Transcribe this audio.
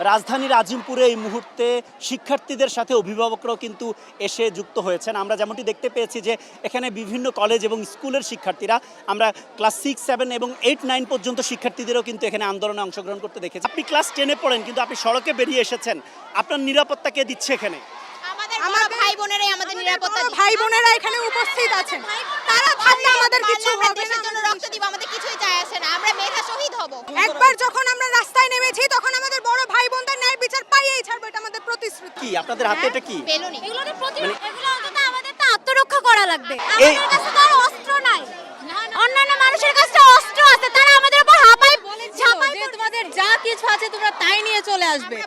রাজধানীর আজিমপুরে এই মুহূর্তে শিক্ষার্থীদের সাথে অভিভাবকরাও কিন্তু এসে যুক্ত হয়েছেন। আমরা যেমনটি দেখতে পেয়েছি যে এখানে বিভিন্ন কলেজ এবং স্কুলের শিক্ষার্থীরা, আমরা ক্লাস 6, 7 এবং 8, 9 পর্যন্ত শিক্ষার্থীদেরও কিন্তু এখানে আন্দোলনে অংশগ্রহণ করতে দেখেছি। আপনি ক্লাস 10-এ পড়েন কিন্তু আপনি সড়কে বেরিয়ে এসেছেন, আপনার নিরাপত্তা কে দিচ্ছে এখানে? আমাদের ভাই বোনেরাই আমাদের নিরাপত্তা দিচ্ছে। ভাই বোনেরা এখানে উপস্থিত আছেন, তারা থাকলে আমাদের কিছু হবে না। দেশের জন্য রক্ত দিব, আমাদের কিছুই যায় আসে না, আমরা মেধা শহীদ হব। একবার যখন আমরা রাস্তায় নেমেছি তখন আমাদের বড় ভাই বোনদের ন্যায় বিচার পাইয়েই ছাড়বো, এটা আমাদের প্রতিশ্রুতি। কি আপনাদের হাতে এটা কি? বেলুনি। এগুলো অন্তত আমাদের তো আত্মরক্ষা করা লাগবে। এই আমাদের কাছে তো আর অস্ত্র নাই, অন্যান্য মানুষের কাছে অস্ত্র আছে, তারা আমাদের উপর ঝাঁপাই যে তোমাদের যা কিছু আছে তোমরা তাই নিয়ে চলে আসবে।